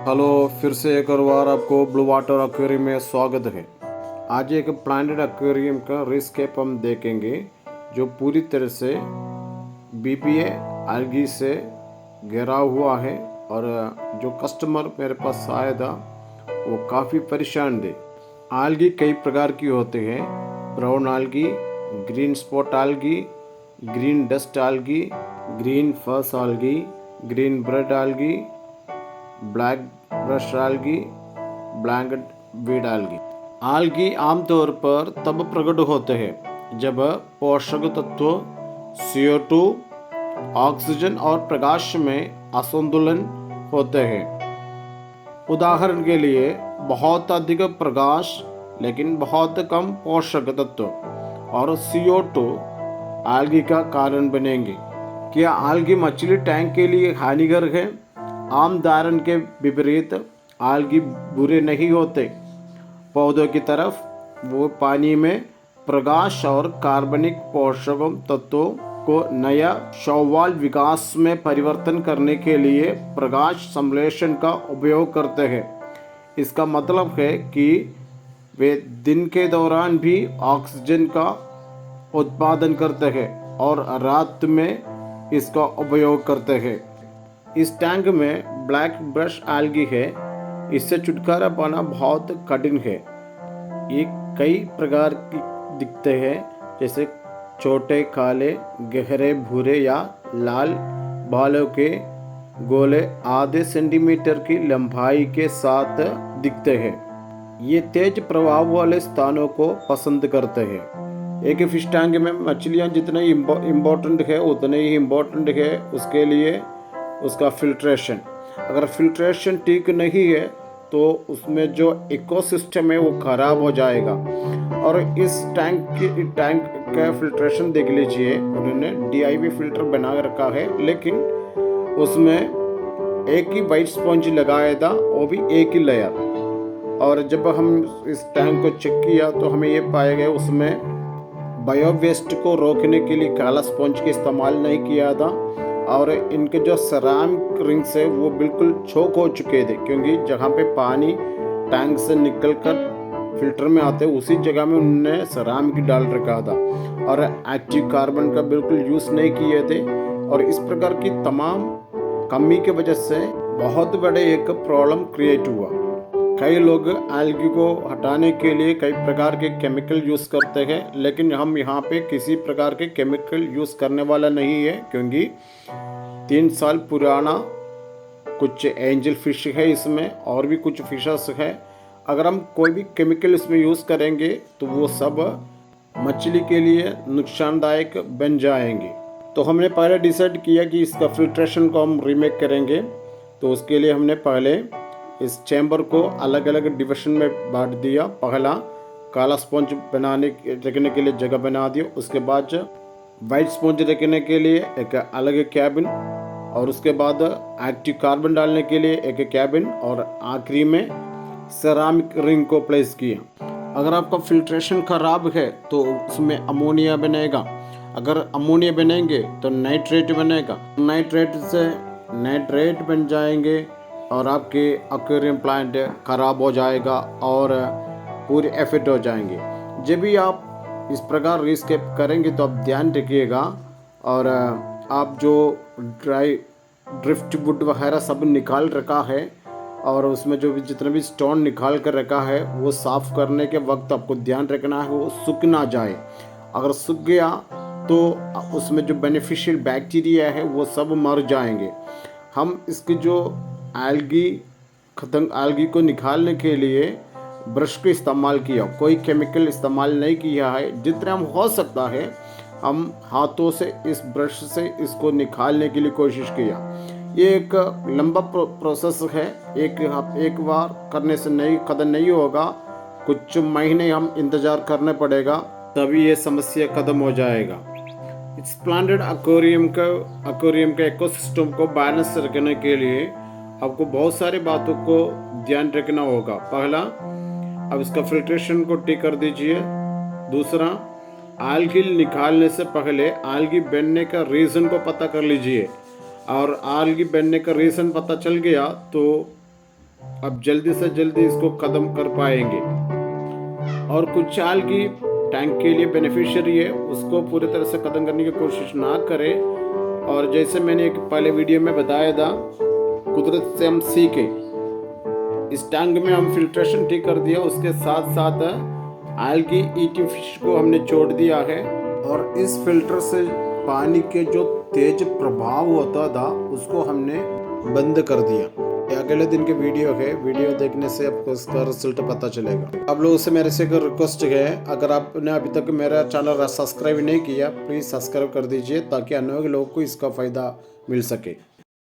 Hello, फिर से एक और बार आपको ब्लू वाटर एक्वेरियम में स्वागत है। आज एक प्लांटेड एक्वेरियम का रिस्केप हम देखेंगे जो पूरी तरह से बीपीए algae से घिरा हुआ है और जो कस्टमर मेरे पास आया था वो काफ़ी परेशान थे। algae कई प्रकार की होते हैं, brown algae, green spot algae, green dust algae, green फस algae, green bread algae, black brush algae, black weed algae। algae आमतौर पर तब प्रकट होते हैं जब पोषक तत्व CO2, ऑक्सीजन और प्रकाश में असंतुलन होते हैं। उदाहरण के लिए बहुत अधिक प्रकाश लेकिन बहुत कम पोषक तत्व और CO2 algae का कारण बनेंगे। क्या algae मछली टैंक के लिए हानिकारक है? आम धारण के विपरीत algae बुरे नहीं होते। पौधों की तरफ वो पानी में प्रकाश और कार्बनिक पोषक तत्वों को नया शैवाल विकास में परिवर्तन करने के लिए प्रकाश संश्लेषण का उपयोग करते हैं। इसका मतलब है कि वे दिन के दौरान भी ऑक्सीजन का उत्पादन करते हैं और रात में इसका उपयोग करते हैं। इस टैंक में ब्लैक ब्रश algae है। इससे छुटकारा पाना बहुत कठिन है। ये कई प्रकार की दिखते हैं, जैसे छोटे काले, गहरे भूरे या लाल बालों के गोले आधे सेंटीमीटर की लंबाई के साथ दिखते हैं। ये तेज प्रभाव वाले स्थानों को पसंद करते हैं। एक फिश टैंक में मछलियाँ जितने इम्पोर्टेंट है उतने ही इम्पोर्टेंट है उसके लिए उसका फिल्ट्रेशन। अगर फिल्ट्रेशन ठीक नहीं है तो उसमें जो इकोसिस्टम है वो ख़राब हो जाएगा। और इस टैंक का फिल्ट्रेशन देख लीजिए, उन्होंने DIY फिल्टर बना रखा है, लेकिन उसमें एक ही वाइट स्पंज लगाया था, वो भी एक ही लेयर। और जब हम इस टैंक को चेक किया तो हमें ये पाया गया उसमें बायो वेस्ट को रोकने के लिए काला स्पंज का इस्तेमाल नहीं किया था। और इनके जो सेरामिक रिंग्स है वो बिल्कुल चोक हो चुके थे, क्योंकि जहाँ पे पानी टैंक से निकल कर फिल्टर में आते उसी जगह में उन्होंने सेरामिक डाल रखा था और एक्टिव कार्बन का बिल्कुल यूज़ नहीं किए थे। और इस प्रकार की तमाम कमी की वजह से बहुत बड़े एक प्रॉब्लम क्रिएट हुआ। कई लोग algae को हटाने के लिए कई प्रकार के केमिकल यूज़ करते हैं, लेकिन हम यहाँ पे किसी प्रकार के केमिकल यूज़ करने वाला नहीं है, क्योंकि 3 साल पुराना कुछ एंजल फिश है इसमें और भी कुछ फिशेस है। अगर हम कोई भी केमिकल इसमें यूज़ करेंगे तो वो सब मछली के लिए नुकसानदायक बन जाएंगे। तो हमने पहले डिसाइड किया कि इसका फिल्ट्रेशन को हम रीमेक करेंगे। तो उसके लिए हमने पहले इस चैम्बर को अलग अलग डिविजन में बांट दिया। पहला काला स्पंज रखने के लिए जगह बना दिया, उसके बाद वाइट स्पंज रखने के लिए एक अलग कैबिन, और उसके बाद एक्टिव कार्बन डालने के लिए एक कैबिन, और आखिरी में सेरामिक रिंग को प्लेस किया। अगर आपका फिल्ट्रेशन खराब है तो उसमें अमोनिया बनेगा। अगर अमोनिया बनेंगे तो नाइट्रेट बनेगा, नाइट्रेट से नाइट्रेट बन जाएंगे और आपके एक्वेरियम प्लांट खराब हो जाएगा और पूरे एफेक्ट हो जाएंगे। जब भी आप इस प्रकार रिस्केप करेंगे तो आप ध्यान रखिएगा, और आप जो ड्राई ड्रिफ्ट वुड वगैरह सब निकाल रखा है और उसमें जो भी जितना भी स्टोन निकाल कर रखा है वो साफ़ करने के वक्त आपको ध्यान रखना है वो सूख ना जाए। अगर सूख गया तो उसमें जो बेनिफिशियल बैक्टीरिया है वो सब मर जाएंगे। हम इसकी जो algae को निकालने के लिए ब्रश का इस्तेमाल किया, कोई केमिकल इस्तेमाल नहीं किया है। जितना हम हो सकता है हम हाथों से इस ब्रश से इसको निकालने के लिए कोशिश किया। ये एक लंबा प्रोसेस है, एक बार करने से नहीं खत्म नहीं होगा, कुछ महीने हम इंतज़ार करना पड़ेगा, तभी ये समस्या खत्म हो जाएगा। इस प्लांटेड एक्वेरियम का इकोसिस्टम को बैलेंस रखने के लिए आपको बहुत सारी बातों को ध्यान रखना होगा। पहला, अब इसका फिल्ट्रेशन को ठीक कर दीजिए। दूसरा, algae निकालने से पहले algae बनने का रीज़न को पता कर लीजिए, और algae बनने का रीज़न पता चल गया तो अब जल्दी से जल्दी इसको ख़त्म कर पाएंगे। और कुछ साल की टैंक के लिए बेनिफिशियरी है, उसको पूरी तरह से ख़त्म करने की कोशिश ना करें। और जैसे मैंने एक पहले वीडियो में बताया था, कुदरत से हम सीखे। इस टैंक में हम फिल्ट्रेशन ठीक कर दिया, उसके साथ साथ algae ईटिंग फिश को हमने छोड़ दिया है। और इस फिल्टर से पानी के जो तेज प्रभाव होता था उसको हमने बंद कर दिया। ये अगले दिन के वीडियो है, वीडियो देखने से आपको इसका रिजल्ट पता चलेगा। आप लोगों से मेरे से एक रिक्वेस्ट है, अगर आपने अभी तक मेरा चैनल सब्सक्राइब नहीं किया प्लीज़ सब्सक्राइब कर दीजिए ताकि अन्य लोगों को इसका फ़ायदा मिल सके।